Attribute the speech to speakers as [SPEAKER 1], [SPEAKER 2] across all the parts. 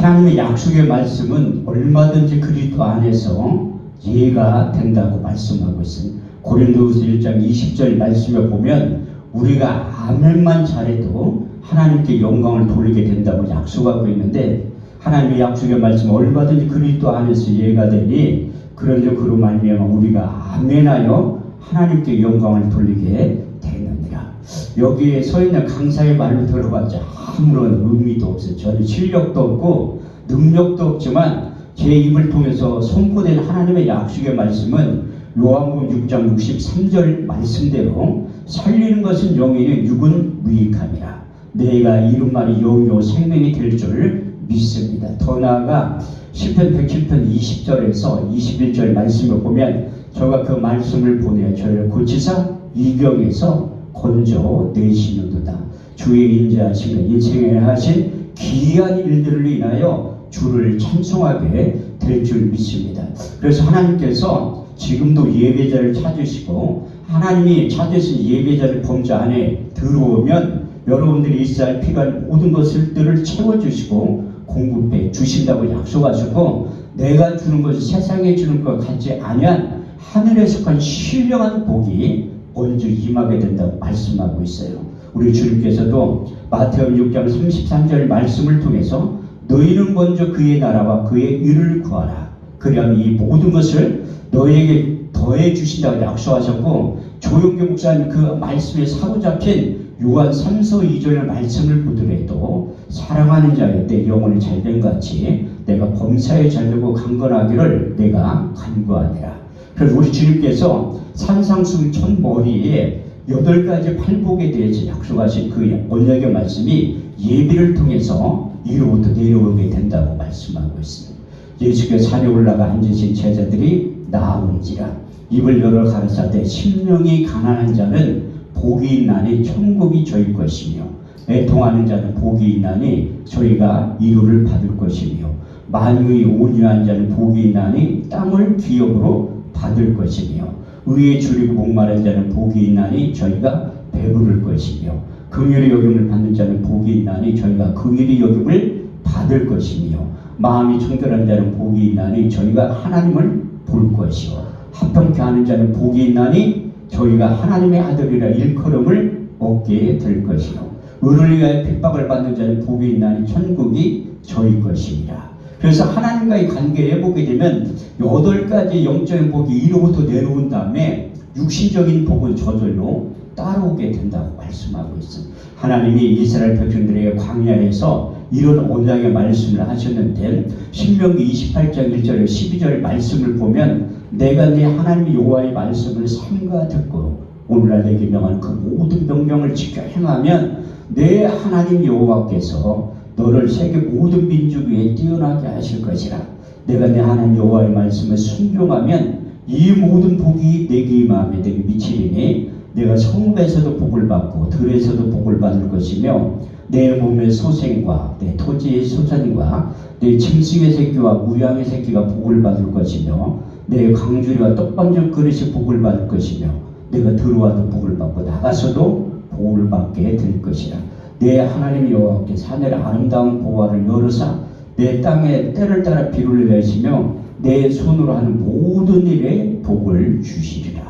[SPEAKER 1] 하나님의 약속의 말씀은 얼마든지 그리스도 안에서 이해가 된다고 말씀하고 있습니다. 고린도후서 1장 20절 말씀에 보면 우리가 아멘만 잘해도 하나님께 영광을 돌리게 된다고 약속하고 있는데, 하나님의 약속의 말씀은 얼마든지 그리스도 안에서 이해가 되니 그런즉 그로 말미암아 우리가 아멘하여 하나님께 영광을 돌리게 되느니라. 여기에 서 있는 강사의 말로 들어봤자 아무런 의미도 없어요. 저는 실력도 없고 능력도 없지만 제 입을 통해서 선포된 하나님의 약속의 말씀은 요한복음 6장 63절 말씀대로 살리는 것은 영이니 육은 무익함이라. 내가 이룬 말이 영이요 생명이 될 줄 믿습니다. 더 나아가 시편 110편 20절에서 21절 말씀을 보면 저가 그 말씀을 보내 저희를 고치사 이경에서 건져 내시는도다. 주의 인자하시며 인생에 하신 기이한 일들을 인하여 주를 찬송하게 될 줄 믿습니다. 그래서 하나님께서 지금도 예배자를 찾으시고 하나님이 찾으신 예배자를 범죄 안에 들어오면 여러분들이 있어야 할 필요한 모든 것들을 채워주시고 공급해 주신다고 약속하시고, 내가 주는 것을 세상에 주는 것 같지 아니한 하늘에 속한 신령한 복이 먼저 임하게 된다고 말씀하고 있어요. 우리 주님께서도 마태복음 6장 33절 말씀을 통해서 너희는 먼저 그의 나라와 그의 의를 구하라. 그리하면 이 모든 것을 너희에게 더해 주신다고 약속하셨고, 조용기 목사님 그 말씀에 사로잡힌 요한 3서 2절의 말씀을 보더라도 사랑하는 자의 내 영혼이 잘된 같이 내가 범사에 잘되고 강건하기를 내가 간구하니라. 그래서 우리 주님께서 산상수훈 첫 머리에 8가지 팔복에 대해서 약속하신 그 언약의 말씀이 예비를 통해서 위로부터 내려오게 된다고 말씀하고 있습니다. 예수께서 산에 올라가 앉으신 제자들이 나아온지라 입을 열어 가라사대 심령이 가난한 자는 복이 있나니 천국이 저희 것이며 애통하는 자는 복이 있나니 저희가 위로를 받을 것이며 만유의 온유한 자는 복이 있나니 땅을 기업으로 받을 것이며 의에 줄이고 목마른 자는 복이 있나니 저희가 배부를 것이며 긍휼의 여김을 받는 자는 복이 있나니 저희가 긍휼의 여김을 받을 것이며 마음이 청결한 자는 복이 있나니 저희가 하나님을 볼 것이요 합평케 하는 자는 복이 있나니 저희가 하나님의 아들이라 일컬음을 얻게 될 것이요 의를 위하여 핍박을 받는 자는 복이 있나니 천국이 저희 것이니라. 그래서 하나님과의 관계에 보게 되면 8가지 영적인 복이 이로부터 내려온 다음에 육신적인 복은 저절로 따라오게 된다고 말씀하고 있습니다. 하나님이 이스라엘 백성들에게 광야에서 이런 언약의 말씀을 하셨는데 신명기 28장 1절에 12절 말씀을 보면 내가 네 하나님 여호와의 말씀을 삼가 듣고 오늘날 내게 명한 그 모든 명령을 지켜 행하면 내 하나님 여호와께서 너를 세계 모든 민족 위에 뛰어나게 하실 것이라. 내가 내 하나님 여호와의 말씀을 순종하면 이 모든 복이 내게 임하며 내게 미치리니 내가 성읍에서도 복을 받고 들에서도 복을 받을 것이며 내 몸의 소생과 내 토지의 소산과 내 짐승의 새끼와 무양의 새끼가 복을 받을 것이며 내 강주리와 떡방정 그릇이 복을 받을 것이며 내가 들어와도 복을 받고 나가서도 복을 받게 될 것이라. 내 하나님 여호와께서 하늘의 아름다운 보화를 열으사 내 땅에 때를 따라 비를 내시며 내 손으로 하는 모든 일에 복을 주시리라.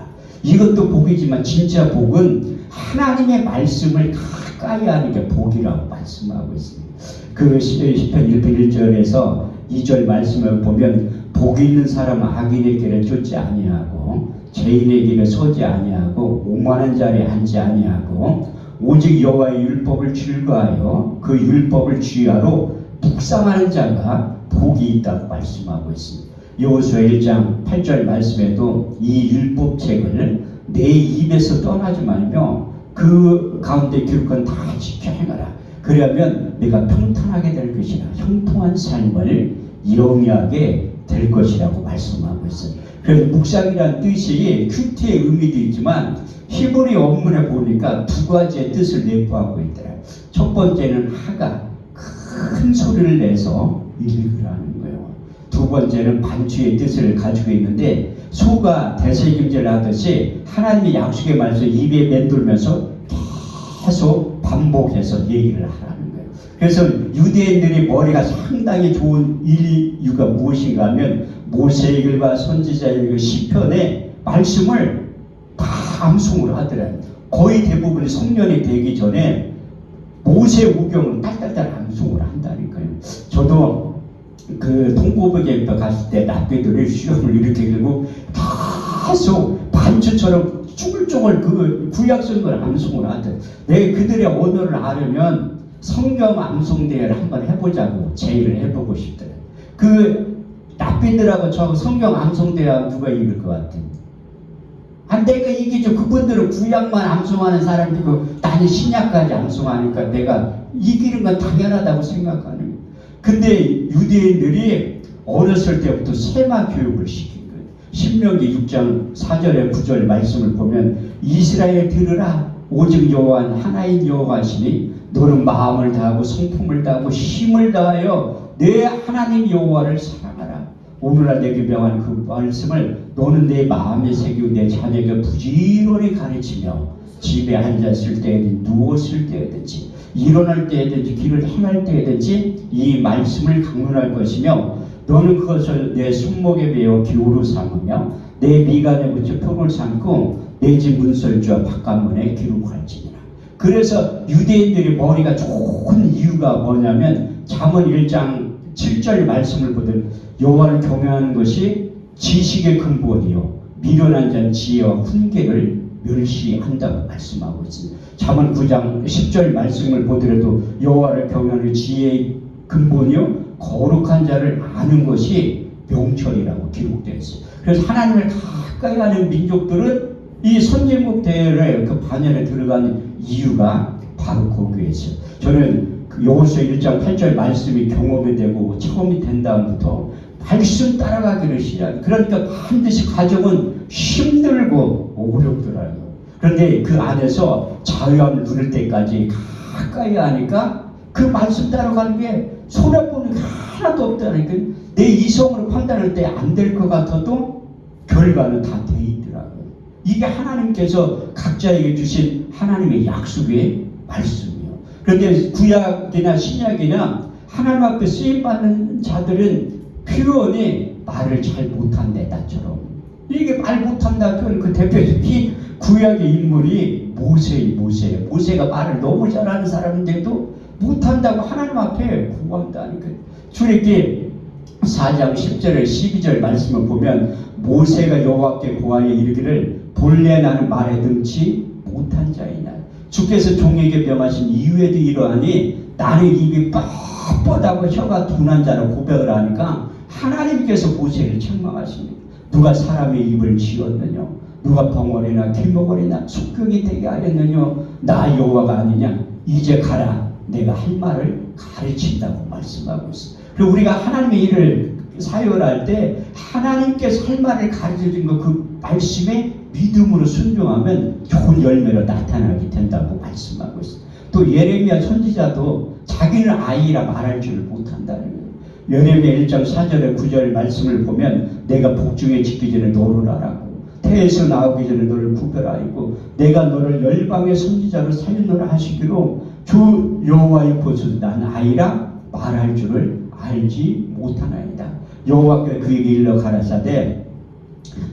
[SPEAKER 1] 이것도 복이지만 진짜 복은 하나님의 말씀을 가까이 하는 게 복이라고 말씀하고 있습니다. 그 시편 1편에서 2절 말씀을 보면 복이 있는 사람은 악인의 길을 쫓지 아니하고 죄인의 길을 서지 아니하고 오만한 자리에 앉지 아니하고 오직 여호와의 율법을 즐거하여 그 율법을 주의하러 묵상하는 자가 복이 있다고 말씀하고 있습니다. 여호수아 1장 8절 말씀에도 이 율법책을 내 입에서 떠나지 말며 그 가운데 기록한 다 지켜 행하라. 그러면 내가 평탄하게 될 것이라. 형통한 삶을 영위하게 될 것이라고 말씀하고 있어요. 그래서 묵상이라는 뜻이 큐티의 의미도 있지만 히브리 원문에 보니까 2가지의 뜻을 내포하고 있더라. 첫 번째는 하가 큰 소리를 내서 읽으라는 거예요. 2번째는 반주의 뜻을 가지고 있는데 소가 대세김질을 하듯이 하나님의 약속의 말씀 입에 맴돌면서 계속 반복해서 얘기를 하라는 거예요. 그래서 유대인들이 머리가 상당히 좋은 이유가 무엇인가 하면 모세의 글과 선지자의 그 시편의 말씀을 다 암송을 하더라고요. 거의 대부분 성년이 되기 전에 모세 우경을 딸딸딸 암송을 한다니까요. 저도 그 통고부제부터 갔을 때 납비들이 수염을 이렇게 들고 계속 반주처럼 쭈글쭈글 그 구약성을 암송을 하더라고요. 내가 그들의 언어를 알으면 성경 암송대회를 한번 해보자고 제의를 해보고 싶더라고요. 그 납비들하고 저 성경 암송대회 누가 이길 것 같아요? 내가 이기죠. 그분들은 구약만 암송하는 사람이고 나는 신약까지 암송하니까 내가 이기는 건 당연하다고 생각하는 거예요. 근데 유대인들이 어렸을 때부터 세마 교육을 시킨 거예요. 신명기 6장 4절에 9절 말씀을 보면 이스라엘 들으라 오직 여호와는 하나인 여호와시니 너는 마음을 다하고 성품을 다하고 힘을 다하여 내 하나님 여호와를 사랑하라. 오늘날 내게 명한 그 말씀을 너는 내 마음에 새기고 내 자녀에게 부지런히 가르치며 집에 앉았을 때에든 누웠을 때에든지 일어날 때에든지 길을 행할 때에든지 이 말씀을 강론할 것이며 너는 그것을 내 손목에 메어 기호로 삼으며 내 미간에 붙여 표를 삼고 내 집 문설주와 바깥문에 기록할지니라. 그래서 유대인들이 머리가 좋은 이유가 뭐냐면 잠언 1장 7절 말씀을 보든 여호와를 경외하는 것이 지식의 근본이요 미련한 자는 지혜와 훈계를 멸시한다고 말씀하고 있습니다. 잠언 9장 10절 말씀을 보더라도 여호와를 경외하는 지혜의 근본이요 거룩한 자를 아는 것이 명철이라고 기록되어 있어요. 그래서 하나님을 가까이 하는 민족들은 이 선진국 대회를 그 반열에 들어가는 이유가 바로 거기에서 저는 그 여호수아 1장 8절 말씀이 경험이 되고 처음이 된 다음부터 말씀 따라가기를 시작. 그러니까 반드시 가정은 힘들고 어렵더라고요. 그런데 그 안에서 자유함을 누릴 때까지 가까이 하니까 그 말씀 따라가는 게 손해보는 게 하나도 없다니까. 내 이성으로 판단할 때 안 될 것 같아도 결과는 다 돼 있더라고요. 이게 하나님께서 각자에게 주신 하나님의 약속의 말씀이에요. 그런데 구약이나 신약이나 하나님 앞에 쓰임받는 자들은 표현이 말을 잘 못한대 나처럼. 이게 말 못한다 표현 그 대표적인 구약의 인물이 모세예요. 모세가 말을 너무 잘하는 사람인데도 못한다고 하나님 앞에 구한다니까. 출애굽기 4장 10절에 12절 말씀을 보면 모세가 여호와께 고하여 이르기를 본래 나는 말에 능치 못한 자이나 주께서 종에게 명하신 이유에도 이러하니 나는 입이 뻣뻣하고 혀가 둔한 자로 고백을 하니까 하나님께서 모세를 책망하십니다. 누가 사람의 입을 지었느냐? 누가 벙어리나 길목걸이나 속경이 되게 하였느냐? 나 여호와가 아니냐? 이제 가라. 내가 할 말을 가르친다고 말씀하고 있습니다. 그리고 우리가 하나님의 일을 사역할 때 하나님께서 할 말을 가르쳐준 그 말씀에 믿음으로 순종하면 좋은 열매로 나타나게 된다고 말씀하고 있습니다. 또 예레미야 선지자도 자기는 아이라 말할 줄을 못한다는 거예요. 예레미야 1장 4절에 9절 말씀을 보면 내가 복중에 짓기 전에 너를 알았고 태에서 나오기 전에 너를 구별하였고 내가 너를 열방의 선지자로 살리노라 하시기로 주 여호와의 보소서 난 아이라 말할 줄을 알지 못하나이다. 여호와께서 그에게 일러 가라사대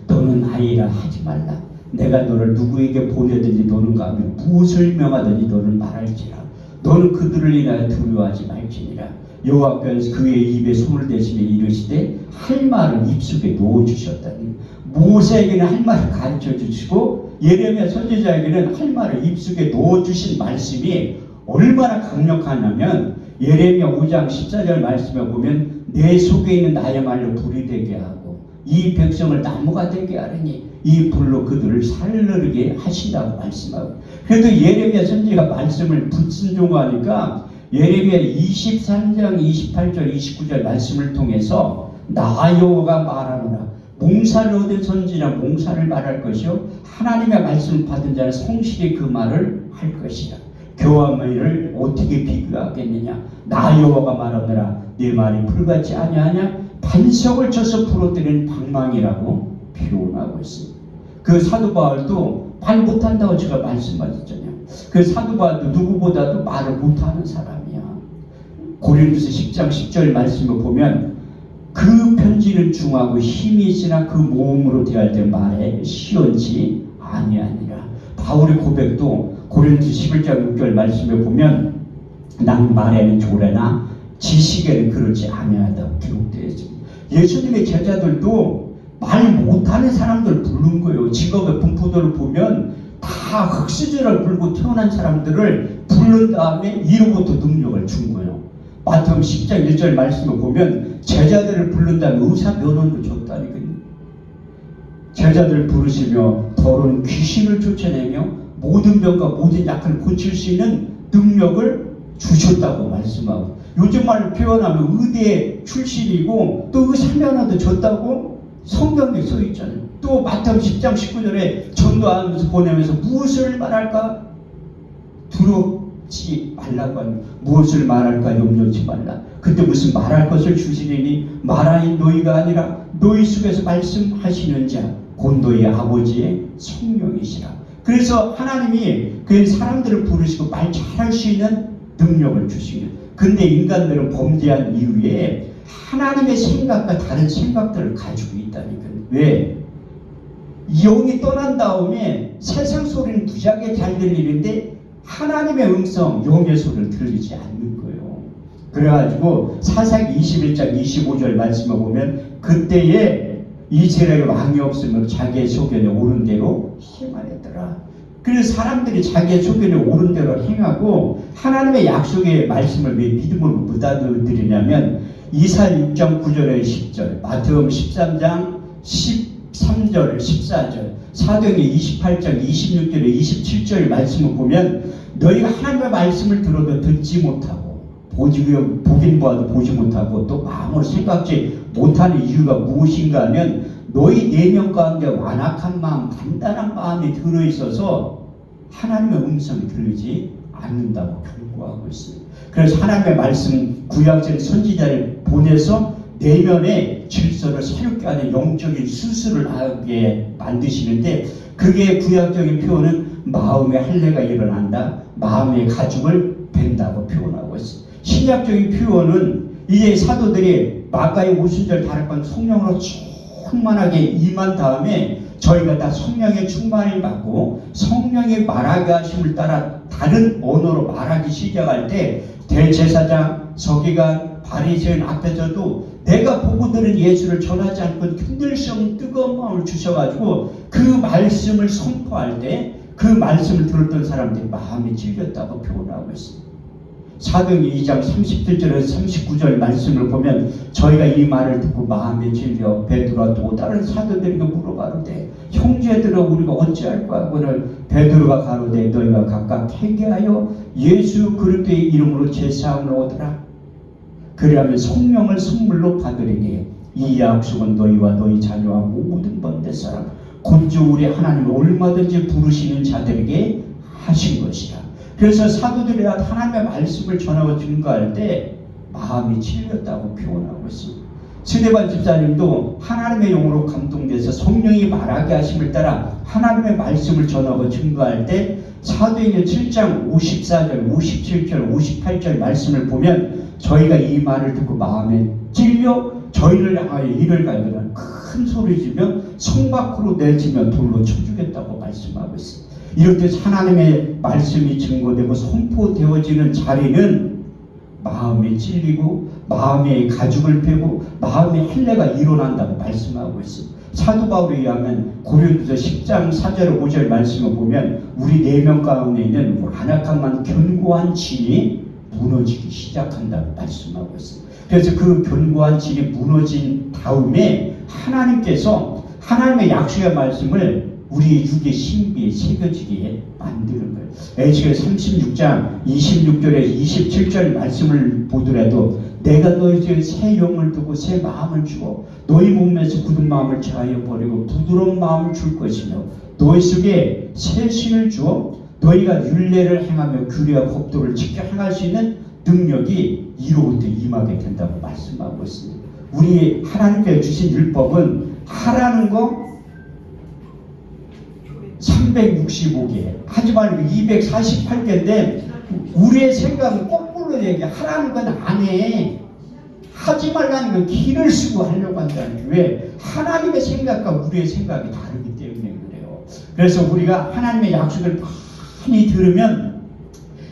[SPEAKER 1] 너는 아이라 하지 말라. 내가 너를 누구에게 보내든지 너는 가면 무엇을 명하든지 너는 말할지라. 너는 그들을 인하여 두려워하지 말지니라. 여호와께서 그의 입에 손을 대시며 이르시되 할 말을 입속에 넣어주셨다니. 모세에게는 할 말을 가르쳐 주시고 예레미야 선지자에게는 할 말을 입속에 넣어주신 말씀이 얼마나 강력하냐면 예레미야 5장 14절 말씀에 보면 내 속에 있는 나의 말로 불이 되게 하고 이 백성을 나무가 되게 하리니 이 불로 그들을 살르게 하신다고 말씀하고. 그래도 예레미야 선지가 말씀을 불순종하니까 예레미야 23장 28절 29절 말씀을 통해서 나 여호와가 말하노라. 몽사를 얻은 선지는 몽사를 말할 것이요 하나님의 말씀을 받은 자는 성실히 그 말을 할 것이라. 교와 말을 어떻게 비교하겠느냐. 나 여호와가 말하노라. 내 말이 불같지 아니하냐. 반석을 쳐서 부러뜨리는 방망이라고 표현하고 있습니다. 그 사도 바울도 말 못한다고 제가 말씀하셨잖아요. 그 사도 바울도 누구보다도 말을 못하는 사람이야. 고린도서 10장 10절 말씀을 보면 그 편지는 중하고 힘이 있으나 그 모음으로 대할 때 말에 시원치 아니하니라. 바울의 고백도 고린도서 11장 6절 말씀을 보면 난 말에는 조래나 지식에는 그렇지 아니하다고 기록되어 있습니다. 예수님의 제자들도 말 못하는 사람들 부른 거예요. 직업의 분포도를 보면 다 흙수저를 불고 태어난 사람들을 부른 다음에 이로부터 능력을 준 거예요. 마태복음 10장 1절 말씀을 보면 제자들을 부른 다음에 의사 면허도 줬다니까요. 제자들을 부르시며 더러운 귀신을 쫓아내며 모든 병과 모든 약을 고칠 수 있는 능력을 주셨다고 말씀하고, 요즘 말로 표현하면 의대 출신이고 또 의사 면허도 줬다고 성경에 써 있잖아요. 또 마태복음 10장 19절에 전도하면서 보내면서 무엇을 말할까 두렵지 말라고 하니, 무엇을 말할까 염려치 말라. 그때 무슨 말할 것을 주시리니 말하니 너희가 아니라 너희 속에서 말씀하시는 자 곧 너희 아버지의 성령이시라. 그래서 하나님이 그 사람들을 부르시고 말 잘할 수 있는 능력을 주시는. 근데 인간들은 범죄한 이후에 하나님의 생각과 다른 생각들을 가지고 있다니까요. 왜? 영이 떠난 다음에 세상 소리는 무지하게 잘 들리는데 하나님의 음성, 영의 소리를 들리지 않는 거예요. 그래가지고 사사기 21장 25절 말씀을 보면 그때에 이스라엘 왕이 없으면 자기의 소견에 옳은 대로 행하였더라. 그래서 사람들이 자기의 소견에 옳은 대로 행하고 하나님의 약속의 말씀을 왜 믿음으로 못 알아들이냐면 이사야 6장 9절에 10절, 마태복음 13장 13절, 14절, 사도행전 28장 26절에 27절 말씀을 보면 너희가 하나님의 말씀을 들어도 듣지 못하고 보긴 보아도 보지 못하고 또 마음으로 생각지 못하는 이유가 무엇인가 하면 너희 내면 가운데 완악한 마음, 단단한 마음이 들어있어서 하나님의 음성이 들리지 않는다고 경고하고 있습니다. 그래서 하나님의 말씀 구약적인 선지자를 보내서 내면의 질서를 새롭게 하는 영적인 수술을 하게 만드시는데, 그게 구약적인 표현은 마음의 할례가 일어난다, 마음의 가죽을 벤다고 표현하고 있습니다. 신약적인 표현은 이제 사도들이 마가의 50절 다락방 성령으로 충만하게 임한 다음에 저희가 다 성령의 충만을 받고 성령의 말하게 하심을 따라 다른 언어로 말하기 시작할 때 대제사장, 서기관, 바리새인 앞에서도 내가 보고 들은 예수를 전하지 않고 흔들 수 없는 뜨거운 마음을 주셔가지고 그 말씀을 선포할 때 그 말씀을 들었던 사람들이 마음이 찔렸다고 표현하고 있습니다. 사도행전 2장 37절에서 39절 말씀을 보면 저희가 이 말을 듣고 마음에 찔려 베드로와 또 다른 사도들에게 물어가로되 형제들아 우리가 어찌할까 하고는 베드로가 가로되 너희가 각각 회개하여 예수 그리스도의 이름으로 제사함을 얻으라. 그리하면 성령을 선물로 받으리니 이 약속은 너희와 너희 자녀와 모든 번대 사람 곧주 우리 하나님을 얼마든지 부르시는 자들에게 하신 것이라. 그래서 사도들이 하나님의 말씀을 전하고 증거할 때 마음이 찔렸다고 표현하고 있습니다. 스데반 집사님도 하나님의 영으로 감동돼서 성령이 말하게 하심을 따라 하나님의 말씀을 전하고 증거할 때 사도행전 7장 54절, 57절, 58절 말씀을 보면 저희가 이 말을 듣고 마음에 찔려 저희를 향하여 이를 갈거나 큰 소리 지며 성 밖으로 내지며 돌로 쳐주겠다고 말씀하고 있습니다. 이렇게 하나님의 말씀이 증거되고 선포되어지는 자리는 마음이 찔리고 마음의 가죽을 펴고 마음의 할례가 일어난다고 말씀하고 있습니다. 사도 바울에 의하면 고린도서 10장 4절 5절 말씀을 보면 우리 내면 가운데 있는 완악함만 견고한 진이 무너지기 시작한다고 말씀하고 있습니다. 그래서 그 견고한 진이 무너진 다음에 하나님께서 하나님의 약속의 말씀을 우리 육의 신비에 새겨지게 만드는 거예요. 에스겔 36장 26절에서 27절 말씀을 보더라도 내가 너희에게 새 영을 두고 새 마음을 주어 너희 몸에서 굳은 마음을 제하여 버리고 부드러운 마음을 줄 것이며 너희 속에 새 신을 주어 너희가 율례를 행하며 규례와 법도를 지켜 행할 수 있는 능력이 이로부터 임하게 된다고 말씀하고 있습니다. 우리 하나님께 주신 율법은 하라는 거 365개 하지 말고 248개인데 우리의 생각은 거꾸로 거꾸로 얘기해. 하라는 건 안 해. 하지 말라는 건 길을 쓰고 하려고 한다는 게 왜? 하나님의 생각과 우리의 생각이 다르기 때문에 그래요. 그래서 우리가 하나님의 약속을 많이 들으면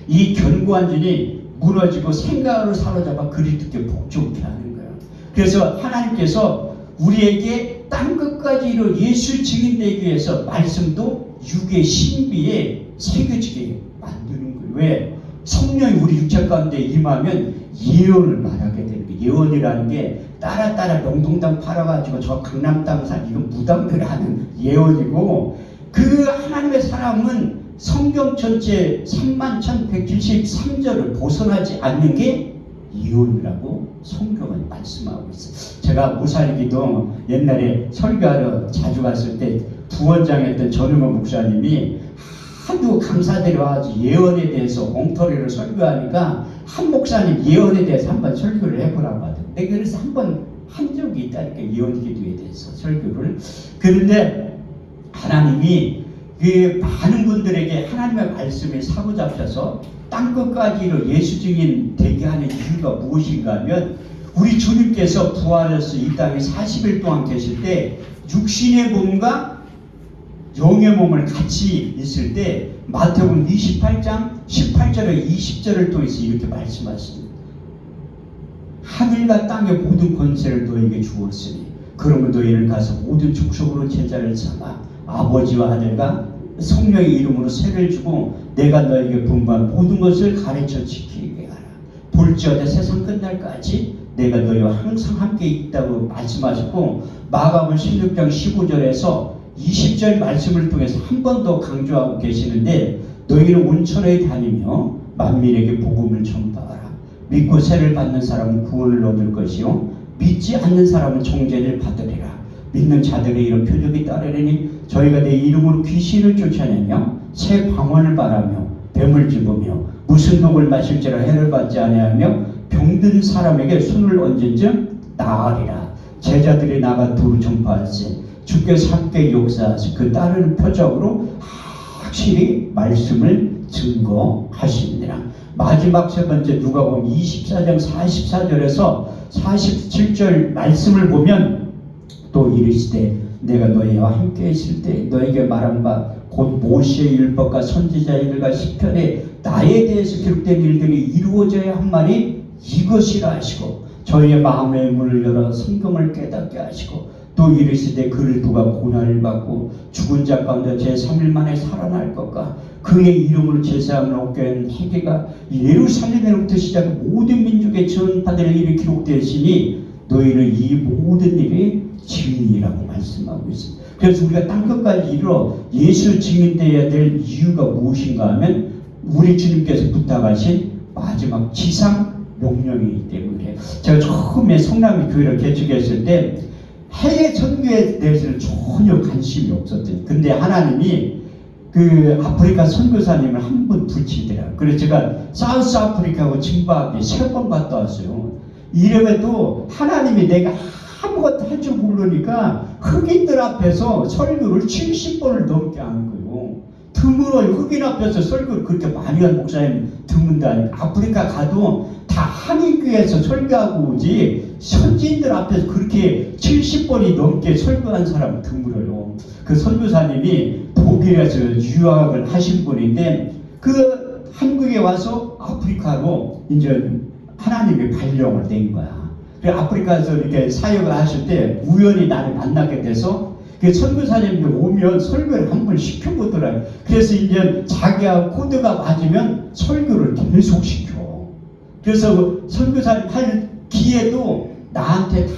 [SPEAKER 1] 이 견고한 진이 무너지고 생각으로 사로잡아 그리스도께 복종케 하는 거예요. 그래서 하나님께서 우리에게 땅 끝까지 이루 예수 증인되기 위해서 말씀도 육의 신비에 새겨지게 만드는 거예요. 왜? 성령이 우리 육체 가운데 임하면 예언을 말하게 되는 거예요. 예언이라는 게 따라 명동당 팔아가지고 저 강남 땅 산 이건 무당들이 하는 예언이고, 그 하나님의 사람은 성경 전체 31,173절을 벗어나지 않는 게 예언이라고 성경은 말씀하고 있어요. 제가 무살기도 옛날에 설교하러 자주 갔을 때 부원장했던 전우모 목사님이 하도 강사들이 와가지고 예언에 대해서 엉터리로 설교하니까 한 목사님 예언에 대해서 한번 설교를 해보라고 하던데, 그래서 한번 한 적이 있다니까, 예언 기도에 대해서 설교를. 그런데 하나님이 그 많은 분들에게 하나님의 말씀에 사로잡혀서 땅끝까지로 예수 증인 되게 하는 이유가 무엇인가 하면, 우리 주님께서 부활해서 이 땅에 40일 동안 계실 때 육신의 몸과 영의 몸을 같이 있을 때 마태복음 28장 18절에 20절을 통해서 이렇게 말씀하십니다. 하늘과 땅의 모든 권세를 너에게 주었으니 그러면 너희는 가서 모든 족속으로 제자를 삼아 아버지와 아들과 성령의 이름으로 세를 주고 내가 너에게 분부한 모든 것을 가르쳐 지키게 하라. 볼지어다 세상 끝날까지 내가 너희와 항상 함께 있다고 말씀하셨고, 마가복음 16장 15절에서 20절 말씀을 통해서 한 번 더 강조하고 계시는데, 너희는 온천에 다니며 만민에게 복음을 전파하라. 믿고 세를 받는 사람은 구원을 얻을 것이요 믿지 않는 사람은 정죄를 받으리라. 믿는 자들의 이런 표적이 따르리니 저희가 내 이름으로 귀신을 쫓아내며 새 방언을 말하며 뱀을 집으며 무슨 독을 마실지라 해를 받지 아니하며 병든 사람에게 손을 얹은 즉 나으리라. 제자들이 나가 두루 전파하세 주께서 함께 역사하시 그 따르는 표적으로 확실히 말씀을 증거하시니라. 마지막 세 번째 누가복음 24장 44절에서 47절 말씀을 보면 또 이르시되 내가 너희와 함께 있을 때 너에게 말한 바 곧 모세의 율법과 선지자들과 시편에 나에 대해서 기록된 일들이 이루어져야 한 말이 이것이라 하시고, 저희의 마음의 문을 열어 성경을 깨닫게 하시고, 또 이르시되 그를 누가 고난을 받고 죽은 자 가운데 제3일 만에 살아날 것과 그의 이름으로 제사함을 얻게 한 회개가 예루살렘으로부터 시작해 모든 민족의 전파될 일이 기록되었으니 너희는 이 모든 일이 증인이라고 말씀하고 있습니다. 그래서 우리가 땅끝까지 이르러 예수 증인되어야 될 이유가 무엇인가 하면 우리 주님께서 부탁하신 마지막 지상 명령이기 때문에. 제가 처음에 성남의 교회를 개척했을 때 해외 선교에 대해서는 전혀 관심이 없었더니, 근데 하나님이 그 아프리카 선교사님을 한 분 붙이더라고요. 그래서 제가 사우스 아프리카하고 짐바브웨 3번 갔다 왔어요. 이래봬도 하나님이 내가 아무것도 할 줄 모르니까 흑인들 앞에서 설교를 70번을 넘게 하는 거예요. 드물어 흑인 앞에서 설교를 그렇게 많이 한 목사님 드문다니까. 아프리카 가도 다 한인교회에서 설교하고 오지 선지인들 앞에서 그렇게 70번이 넘게 설교한 사람은 드물어요. 그 선교사님이 독일에서 유학을 하신 분인데 그 한국에 와서 아프리카로 이제 하나님의 발령을 낸 거야. 아프리카에서 이렇게 사역을 하실 때 우연히 나를 만나게 돼서 그 선교사님들 오면 설교를 한번 시켜보더라고요. 그래서 이제 자기가 코드가 맞으면 설교를 계속 시켜. 그래서 선교사님 할 기회도 나한테 다